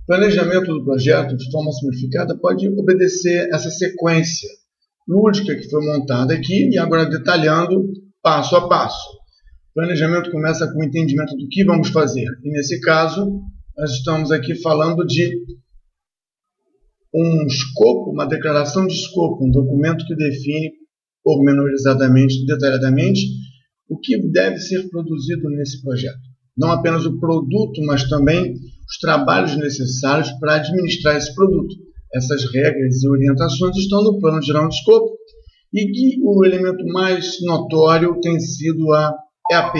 Planejamento do projeto, de forma simplificada, pode obedecer essa sequência lúdica que foi montada aqui e agora detalhando passo a passo. O planejamento começa com o entendimento do que vamos fazer. E nesse caso, nós estamos aqui falando de um escopo, uma declaração de escopo, um documento que define pormenorizadamente, detalhadamente, o que deve ser produzido nesse projeto. Não apenas o produto, mas também os trabalhos necessários para administrar esse produto. Essas regras e orientações estão no plano geral de escopo e que o elemento mais notório tem sido a EAP,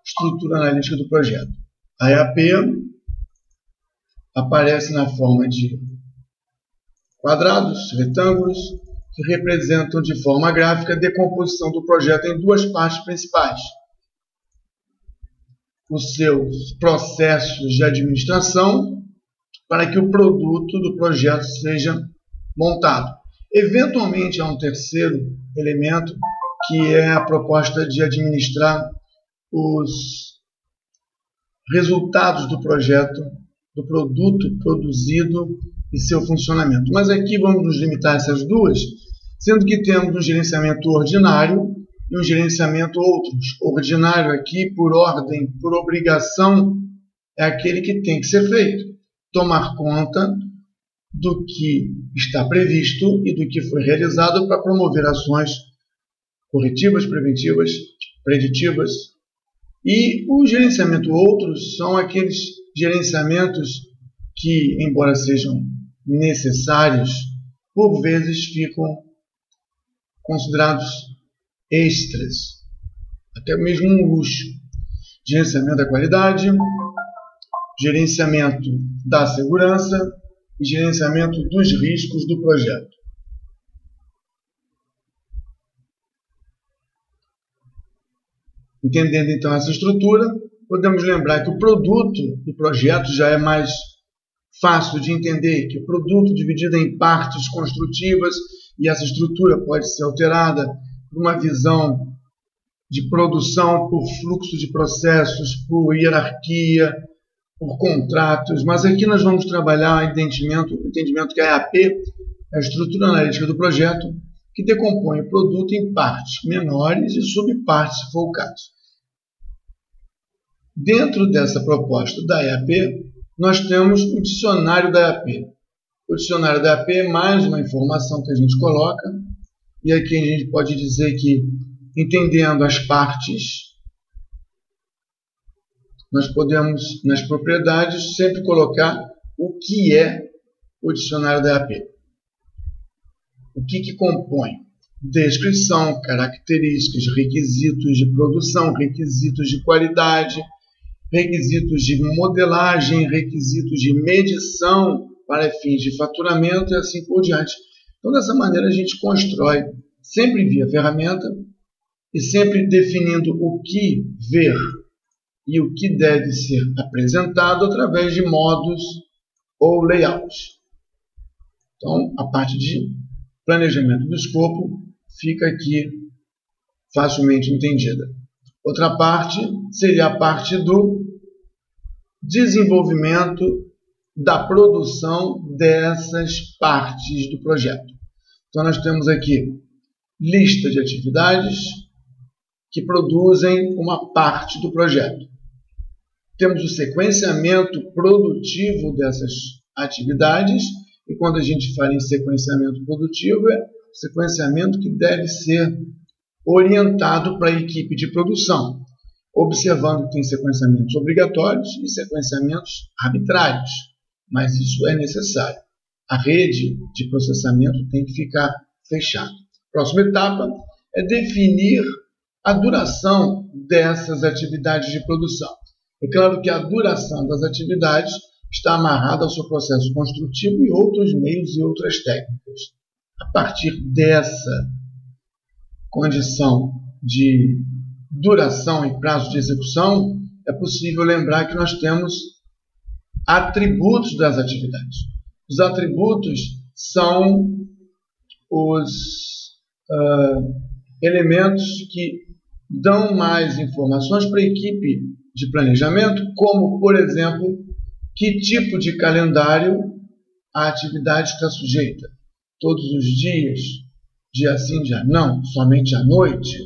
Estrutura Analítica do Projeto. A EAP aparece na forma de quadrados, retângulos, que representam de forma gráfica a decomposição do projeto em duas partes principais: os seus processos de administração para que o produto do projeto seja montado. Eventualmente, há um terceiro elemento, que é a proposta de administrar os resultados do projeto, do produto produzido e seu funcionamento. Mas aqui vamos nos limitar a essas duas, sendo que temos um gerenciamento ordinário e um gerenciamento outros. Ordinário aqui, por ordem, por obrigação, é aquele que tem que ser feito. Tomar conta do que está previsto e do que foi realizado para promover ações corretivas, preventivas, preditivas. E o gerenciamento outros são aqueles gerenciamentos que, embora sejam necessários, por vezes ficam considerados extras, até mesmo um luxo. Gerenciamento da qualidade, gerenciamento da segurança e gerenciamento dos riscos do projeto. Entendendo então essa estrutura, podemos lembrar que o produto do projeto já é mais fácil de entender, que o produto dividido em partes construtivas, e essa estrutura pode ser alterada por uma visão de produção, por fluxo de processos, por hierarquia, por contratos. Mas aqui nós vamos trabalhar o entendimento que a EAP é a estrutura analítica do projeto, que decompõe o produto em partes menores e subpartes, se for o caso. Dentro dessa proposta da EAP, nós temos o dicionário da EAP. O dicionário da EAP é mais uma informação que a gente coloca, e aqui a gente pode dizer que, entendendo as partes, nós podemos, nas propriedades, sempre colocar o que é o dicionário da EAP. O que compõe? Descrição, características, requisitos de produção, requisitos de qualidade, requisitos de modelagem, requisitos de medição para fins de faturamento e assim por diante. Então, dessa maneira, a gente constrói, sempre via ferramenta e sempre definindo o que ver e o que deve ser apresentado através de modos ou layouts. Então, a parte de planejamento do escopo fica aqui facilmente entendida. Outra parte seria a parte do desenvolvimento da produção dessas partes do projeto. Então, nós temos aqui lista de atividades que produzem uma parte do projeto. Temos o sequenciamento produtivo dessas atividades, e quando a gente fala em sequenciamento produtivo, é o sequenciamento que deve ser orientado para a equipe de produção, observando que tem sequenciamentos obrigatórios e sequenciamentos arbitrários, mas isso é necessário. A rede de processamento tem que ficar fechada. Próxima etapa é definir a duração dessas atividades de produção. É claro que a duração das atividades está amarrada ao seu processo construtivo e outros meios e outras técnicas. A partir dessa condição de duração e prazo de execução, é possível lembrar que nós temos atributos das atividades. Os atributos são os elementos que dão mais informações para a equipe de planejamento, como, por exemplo, Que tipo de calendário a atividade está sujeita? Todos os dias? Dia sim, dia não? Somente à noite?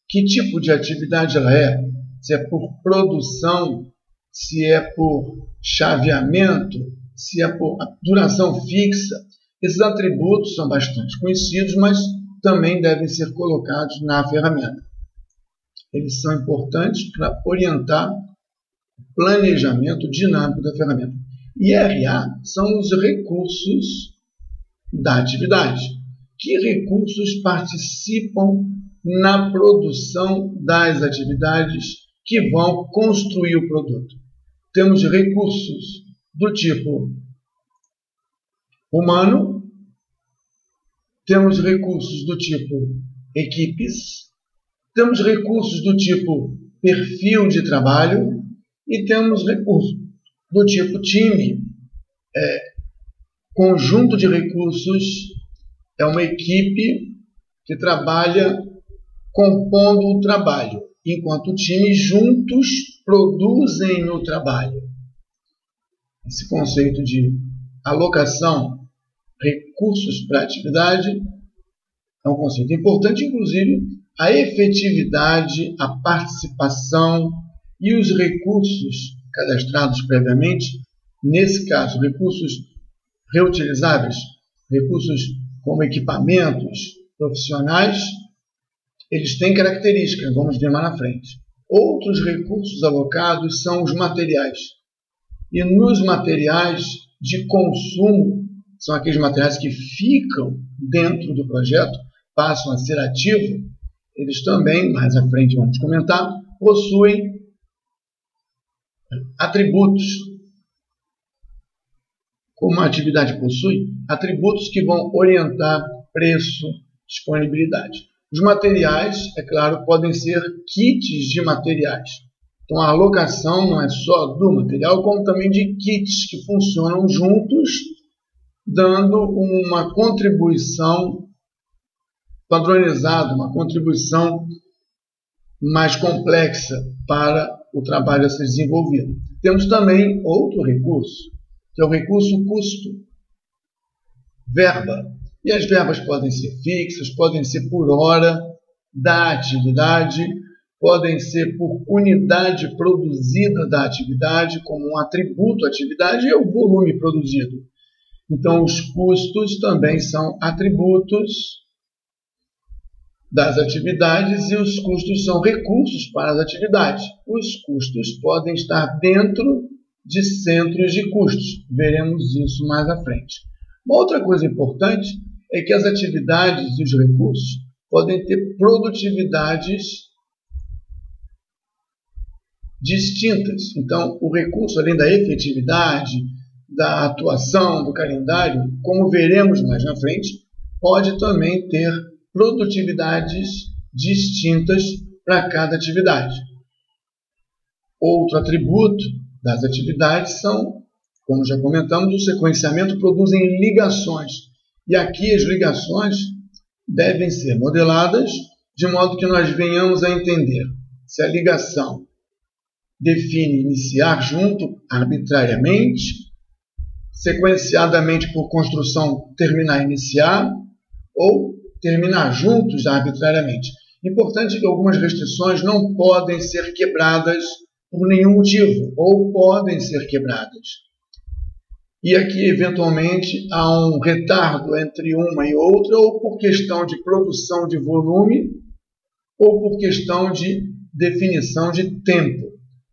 Que tipo de atividade ela é? Se é por produção, se é por chaveamento, se é por duração fixa. Esses atributos são bastante conhecidos, mas também devem ser colocados na ferramenta. Eles são importantes para orientar o planejamento dinâmico da ferramenta. IRA são os recursos da atividade. Que recursos participam na produção das atividades que vão construir o produto? Temos recursos do tipo humano, temos recursos do tipo equipes, temos recursos do tipo perfil de trabalho e temos recursos do tipo time. Conjunto de recursos é uma equipe que trabalha compondo o trabalho, enquanto o time juntos produzem o trabalho. Esse conceito de alocação, recursos para atividade, é um conceito importante, inclusive a efetividade, a participação e os recursos cadastrados previamente, nesse caso, recursos reutilizáveis, recursos como equipamentos profissionais, eles têm características, vamos ver mais na frente. Outros recursos alocados são os materiais. E nos materiais de consumo, são aqueles materiais que ficam dentro do projeto, passam a ser ativos, eles também, mais à frente vamos comentar, possuem atributos. Como a atividade possui, atributos que vão orientar preço, disponibilidade. Os materiais, é claro, podem ser kits de materiais. Então, a alocação não é só do material, como também de kits que funcionam juntos, dando uma contribuição padronizada, uma contribuição mais complexa para o trabalho a ser desenvolvido. Temos também outro recurso, que é o recurso custo, verba. E as verbas podem ser fixas, podem ser por hora da atividade, podem ser por unidade produzida da atividade, como um atributo à atividade é o volume produzido. Então, os custos também são atributos das atividades e os custos são recursos para as atividades. Os custos podem estar dentro de centros de custos. Veremos isso mais à frente. Uma outra coisa importante é que as atividades e os recursos podem ter produtividades distintas. Então, o recurso, além da efetividade, da atuação, do calendário, como veremos mais na frente, pode também ter produtividades distintas para cada atividade. Outro atributo das atividades são, como já comentamos, o sequenciamento produzem ligações. E aqui as ligações devem ser modeladas de modo que nós venhamos a entender se a ligação define iniciar junto arbitrariamente, sequenciadamente por construção terminar iniciar ou terminar juntos arbitrariamente. Importante que algumas restrições não podem ser quebradas por nenhum motivo ou podem ser quebradas. E aqui, eventualmente, há um retardo entre uma e outra, ou por questão de produção de volume, ou por questão de definição de tempo.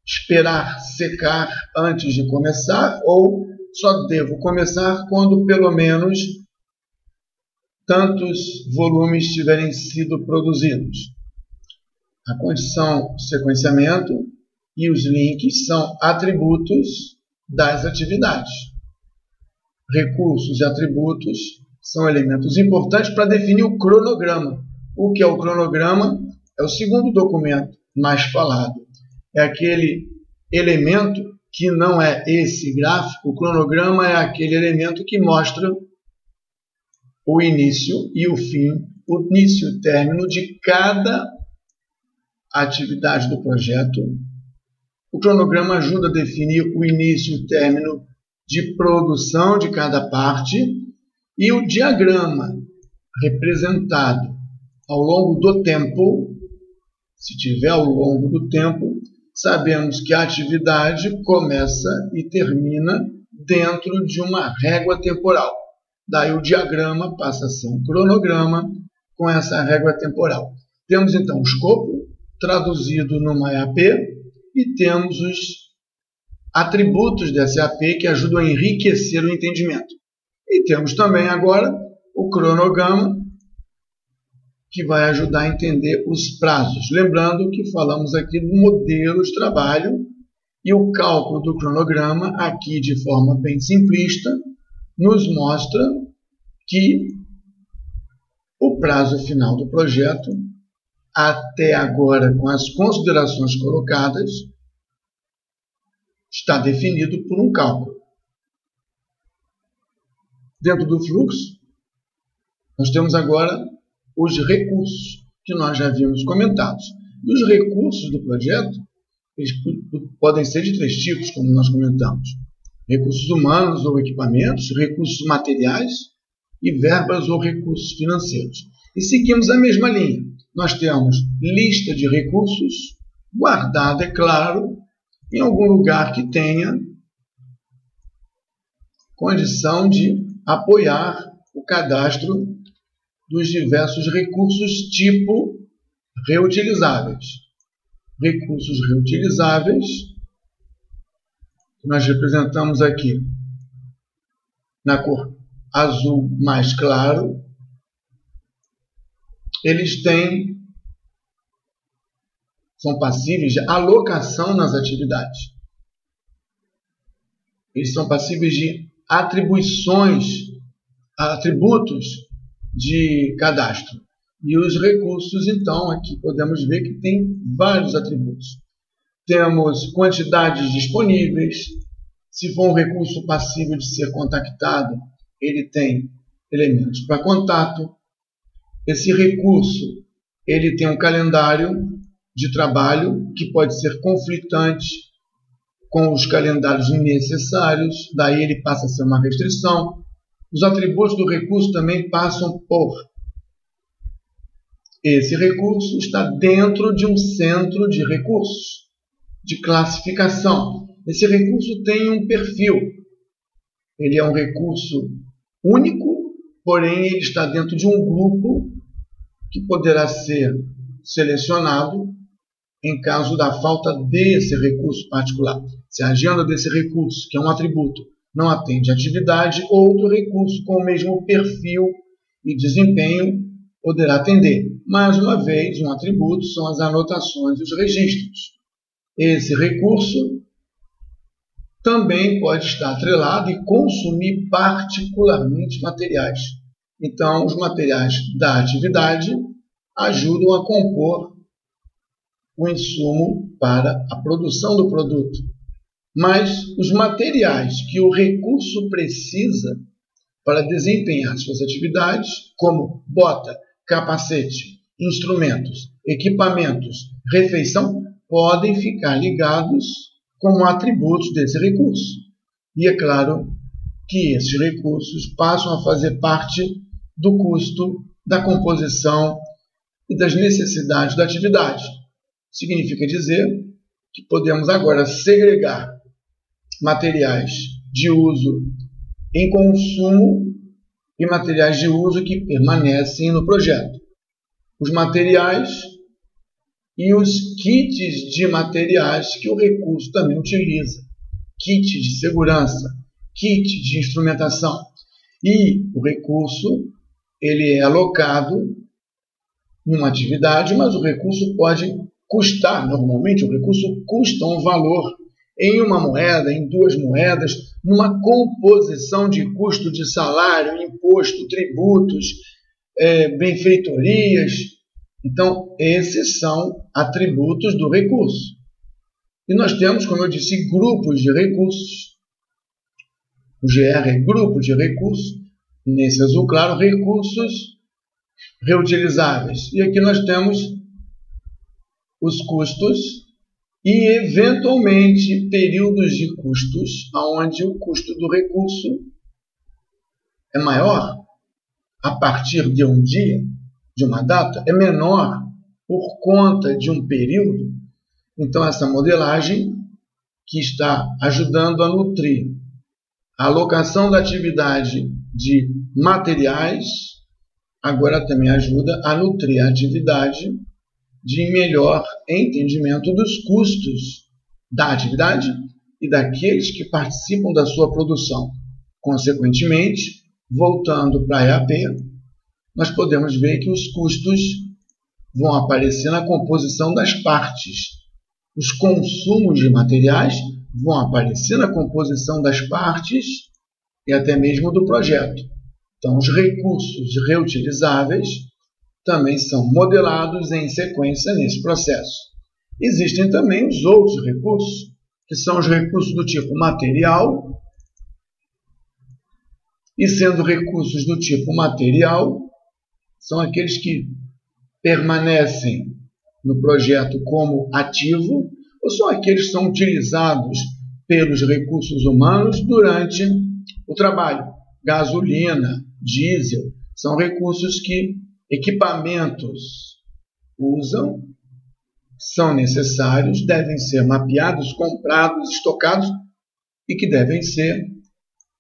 Esperar secar antes de começar, ou só devo começar quando pelo menos tantos volumes tiverem sido produzidos. A condição de sequenciamento e os links são atributos das atividades. Recursos e atributos são elementos importantes para definir o cronograma. O que é o cronograma? É o segundo documento mais falado. É aquele elemento que não é esse gráfico. O cronograma é aquele elemento que mostra o início e o fim, o início e o término de cada atividade do projeto, O cronograma ajuda a definir o início e o término de produção de cada parte, e o diagrama representado ao longo do tempo, se tiver ao longo do tempo, sabemos que a atividade começa e termina dentro de uma régua temporal. Daí o diagrama passa a ser um cronograma com essa régua temporal. Temos então o escopo traduzido numa EAP e temos os atributos dessa EAP que ajudam a enriquecer o entendimento. E temos também agora o cronograma, que vai ajudar a entender os prazos. Lembrando que falamos aqui do modelo de trabalho e o cálculo do cronograma, aqui de forma bem simplista, nos mostra que o prazo final do projeto, até agora com as considerações colocadas, está definido por um cálculo. Dentro do fluxo, nós temos agora os recursos que nós já havíamos comentado. E os recursos do projeto, eles podem ser de 3 tipos, como nós comentamos. Recursos humanos ou equipamentos, recursos materiais e verbas ou recursos financeiros. E seguimos a mesma linha. Nós temos lista de recursos, guardada, é claro, em algum lugar que tenha condição de apoiar o cadastro dos diversos recursos tipo reutilizáveis. Recursos reutilizáveis, que nós representamos aqui na cor azul mais claro, eles são passíveis de alocação nas atividades. Eles são passíveis de atributos de cadastro. E os recursos, então, aqui podemos ver que tem vários atributos. Temos quantidades disponíveis. Se for um recurso passível de ser contactado, ele tem elementos para contato. Esse recurso, ele tem um calendário de trabalho que pode ser conflitante com os calendários necessários, daí ele passa a ser uma restrição. Os atributos do recurso também passam por: esse recurso está dentro de um centro de recursos, de classificação. Esse recurso tem um perfil. Ele é um recurso único, porém ele está dentro de um grupo que poderá ser selecionado em caso da falta desse recurso particular. Se a agenda desse recurso, que é um atributo, não atende à atividade, outro recurso com o mesmo perfil e desempenho poderá atender. Mais uma vez, um atributo são as anotações e os registros. Esse recurso também pode estar atrelado e consumir particularmente materiais. Então, os materiais da atividade ajudam a compor o insumo para a produção do produto. Mas os materiais que o recurso precisa para desempenhar suas atividades, como bota, capacete, instrumentos, equipamentos, refeição, podem ficar ligados como atributos desse recurso. E é claro que esses recursos passam a fazer parte do custo da composição e das necessidades da atividade. Significa dizer que podemos agora segregar materiais de uso em consumo e materiais de uso que permanecem no projeto. Os materiais e os kits de materiais que o recurso também utiliza. Kit de segurança, kit de instrumentação. E o recurso ele é alocado numa atividade, mas o recurso pode custar, normalmente o recurso custa um valor em uma moeda, em 2 moedas, numa composição de custo de salário, imposto, tributos, benfeitorias. Então, esses são atributos do recurso. E nós temos, como eu disse, grupos de recursos. O GR é grupo de recursos. Nesse azul claro, recursos reutilizáveis. E aqui nós temos os custos e, eventualmente, períodos de custos, onde o custo do recurso é maior a partir de um dia, de uma data, é menor por conta de um período. Então, essa modelagem que está ajudando a nutrir a alocação da atividade de materiais, agora também ajuda a nutrir a atividade de melhor entendimento dos custos da atividade e daqueles que participam da sua produção. Consequentemente, voltando para a EAP, nós podemos ver que os custos vão aparecer na composição das partes. Os consumos de materiais vão aparecer na composição das partes e até mesmo do projeto. Então, os recursos reutilizáveis também são modelados em sequência nesse processo. Existem também os outros recursos, que são os recursos do tipo material, e sendo recursos do tipo material, são aqueles que permanecem no projeto como ativo, ou são aqueles que são utilizados pelos recursos humanos durante o trabalho. Gasolina, diesel, são recursos que equipamentos usam, são necessários, devem ser mapeados, comprados, estocados e que devem ser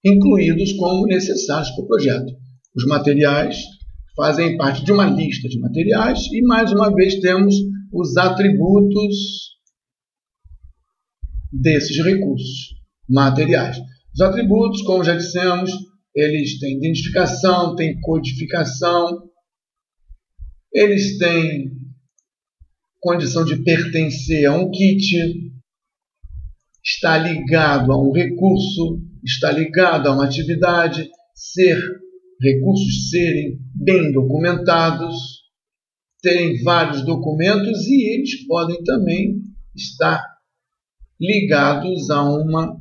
incluídos como necessários para o projeto. Os materiais fazem parte de uma lista de materiais e, mais uma vez, temos os atributos desses recursos materiais. Os atributos, como já dissemos, eles têm identificação, têm codificação, eles têm condição de pertencer a um kit, está ligado a um recurso, está ligado a uma atividade, recursos serem bem documentados, terem vários documentos e eles podem também estar ligados a uma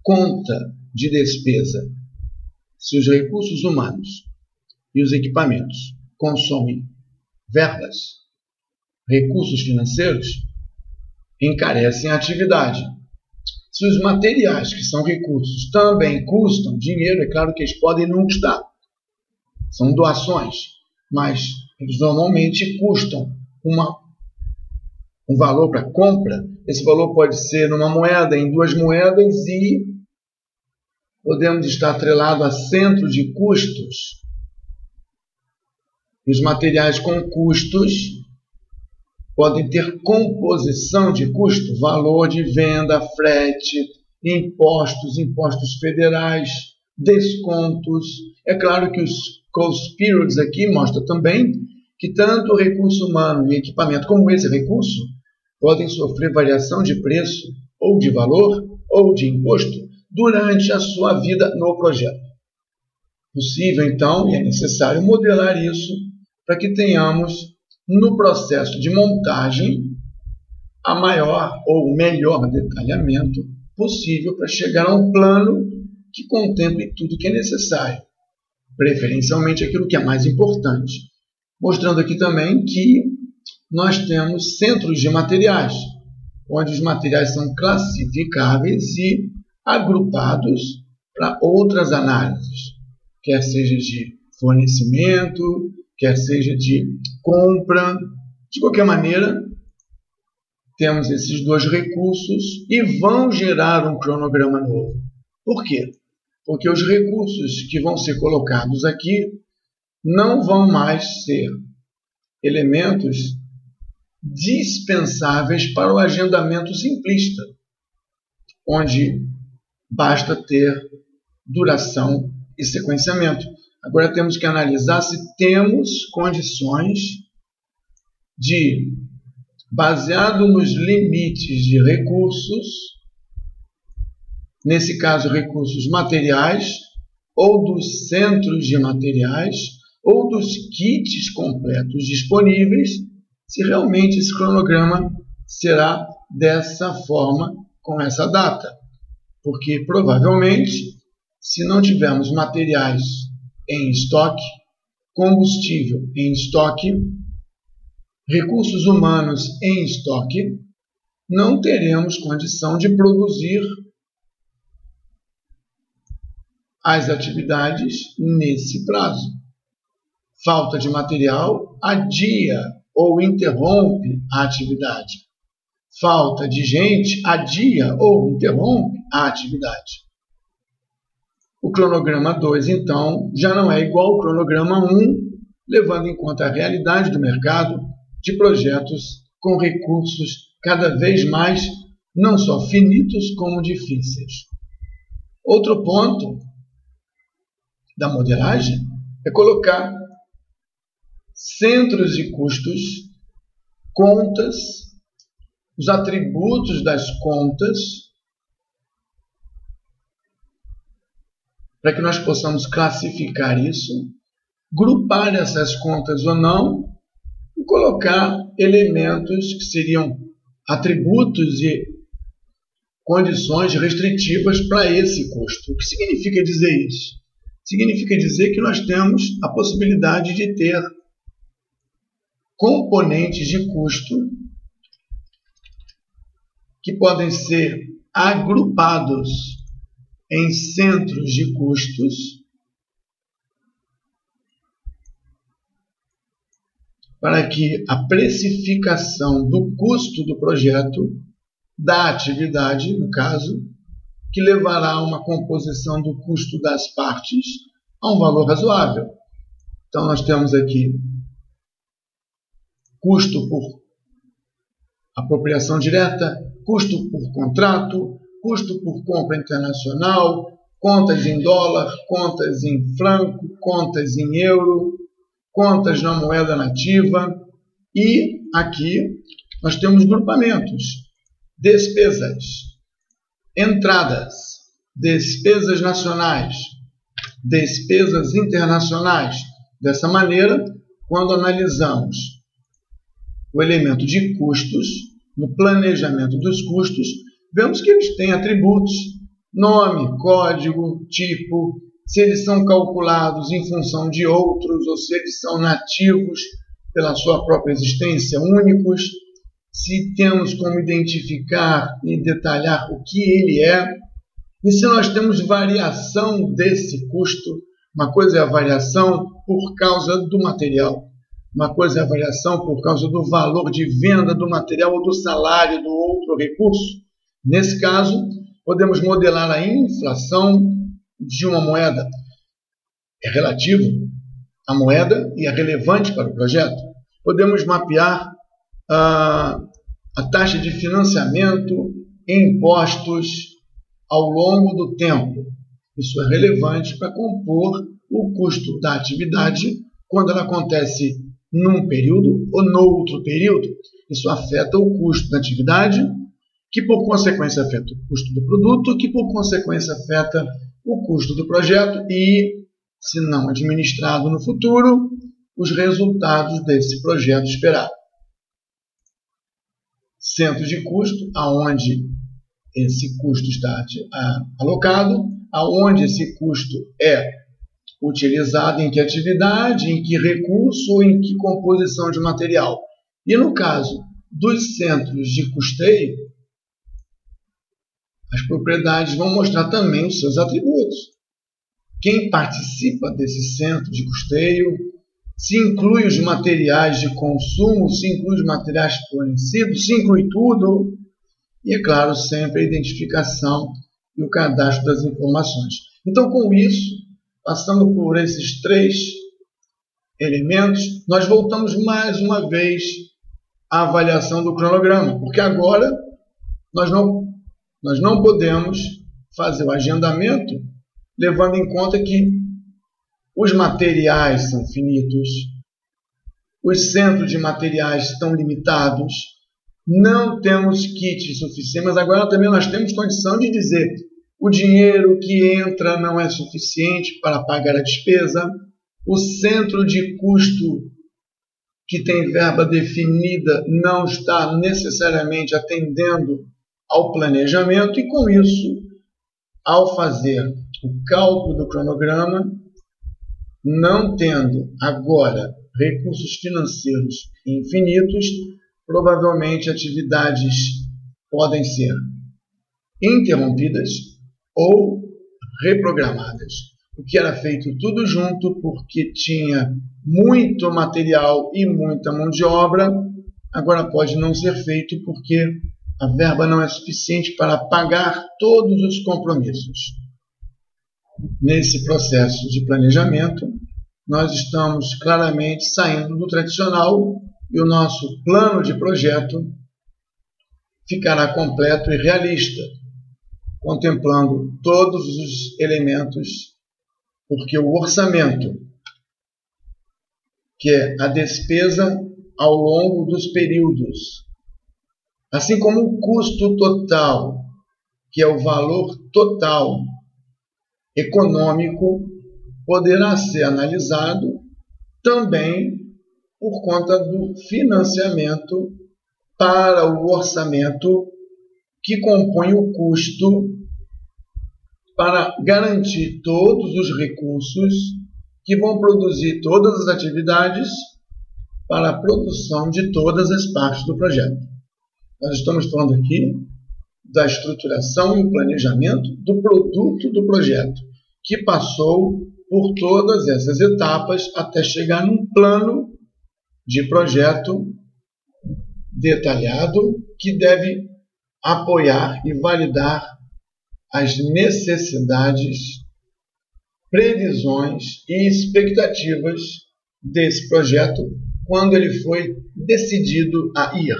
conta de despesa. Se os recursos humanos e os equipamentos consomem verbas, recursos financeiros, encarecem a atividade. Se os materiais, que são recursos, também custam dinheiro, é claro que eles podem não custar. São doações, mas eles normalmente custam um valor para compra. Esse valor pode ser numa moeda, em duas moedas e podemos estar atrelado a centro de custos. E os materiais com custos podem ter composição de custo, valor de venda, frete, impostos federais, descontos. É claro que os cost periods aqui mostram também que tanto o recurso humano e equipamento como esse recurso podem sofrer variação de preço ou de valor ou de imposto durante a sua vida no projeto. Possível, então, e é necessário modelar isso para que tenhamos no processo de montagem a maior ou melhor detalhamento possível para chegar a um plano que contemple tudo que é necessário, preferencialmente aquilo que é mais importante. Mostrando aqui também que nós temos centros de materiais, onde os materiais são classificáveis e agrupados para outras análises, quer seja de fornecimento, quer seja de compra. De qualquer maneira, temos esses dois recursos e vão gerar um cronograma novo. Por quê? Porque os recursos que vão ser colocados aqui não vão mais ser elementos dispensáveis para o agendamento simplista, onde basta ter duração e sequenciamento. Agora temos que analisar se temos condições de, baseado nos limites de recursos, nesse caso recursos materiais, ou dos centros de materiais, ou dos kits completos disponíveis, se realmente esse cronograma será dessa forma, com essa data. Porque provavelmente, se não tivermos materiais em estoque, combustível em estoque, recursos humanos em estoque, não teremos condição de produzir as atividades nesse prazo. Falta de material adia ou interrompe a atividade. Falta de gente adia ou interrompe a atividade. O cronograma 2, então, já não é igual ao cronograma 1, levando em conta a realidade do mercado de projetos com recursos cada vez mais não só finitos como difíceis. Outro ponto da modelagem é colocar centros de custos, contas, os atributos das contas, para que nós possamos classificar isso, grupar essas contas ou não, e colocar elementos que seriam atributos e condições restritivas para esse custo. O que significa dizer isso? Significa dizer que nós temos a possibilidade de ter componentes de custo que podem ser agrupados em centros de custos para que a precificação do custo do projeto, da atividade, no caso, que levará a uma composição do custo das partes a um valor razoável. Então, nós temos aqui custo por apropriação direta, custo por contrato, custo por compra internacional, contas em dólar, contas em franco, contas em euro, contas na moeda nativa. E aqui nós temos grupamentos: despesas, entradas, despesas nacionais, despesas internacionais. Dessa maneira, quando analisamos o elemento de custos, no planejamento dos custos, vemos que eles têm atributos: nome, código, tipo, se eles são calculados em função de outros ou se eles são nativos pela sua própria existência, únicos, se temos como identificar e detalhar o que ele é, e se nós temos variação desse custo. Uma coisa é a variação por causa do material, uma coisa é a variação por causa do valor de venda do material ou do salário do outro recurso. Nesse caso, podemos modelar a inflação de uma moeda. É relativo à moeda e é relevante para o projeto. Podemos mapear a taxa de financiamento em impostos ao longo do tempo. Isso é relevante para compor o custo da atividade quando ela acontece num período ou no outro período. Isso afeta o custo da atividade, que por consequência afeta o custo do produto, que por consequência afeta o custo do projeto e, se não administrado no futuro, os resultados desse projeto esperado. Centros de custo, aonde esse custo está alocado, aonde esse custo é utilizado, em que atividade, em que recurso ou em que composição de material. E no caso dos centros de custeio, as propriedades vão mostrar também os seus atributos. Quem participa desse centro de custeio, se inclui os materiais de consumo, se inclui os materiais fornecidos, se inclui tudo. E, é claro, sempre a identificação e o cadastro das informações. Então, com isso, passando por esses 3 elementos, nós voltamos mais uma vez à avaliação do cronograma, porque agora nós não podemos fazer o agendamento levando em conta que os materiais são finitos, os centros de materiais estão limitados, não temos kit suficiente, mas agora também nós temos condição de dizer o dinheiro que entra não é suficiente para pagar a despesa, o centro de custo que tem verba definida não está necessariamente atendendo ao planejamento e, com isso, ao fazer o cálculo do cronograma, não tendo agora recursos financeiros infinitos, provavelmente atividades podem ser interrompidas ou reprogramadas. O que era feito tudo junto porque tinha muito material e muita mão de obra, agora pode não ser feito porque a verba não é suficiente para pagar todos os compromissos. Nesse processo de planejamento, nós estamos claramente saindo do tradicional e o nosso plano de projeto ficará completo e realista, contemplando todos os elementos, porque o orçamento, que é a despesa ao longo dos períodos, assim como o custo total, que é o valor total econômico, poderá ser analisado também por conta do financiamento para o orçamento que compõe o custo para garantir todos os recursos que vão produzir todas as atividades para a produção de todas as partes do projeto. Nós estamos falando aqui da estruturação e o planejamento do produto do projeto, que passou por todas essas etapas até chegar num plano de projeto detalhado que deve apoiar e validar as necessidades, previsões e expectativas desse projeto quando ele foi decidido a ir.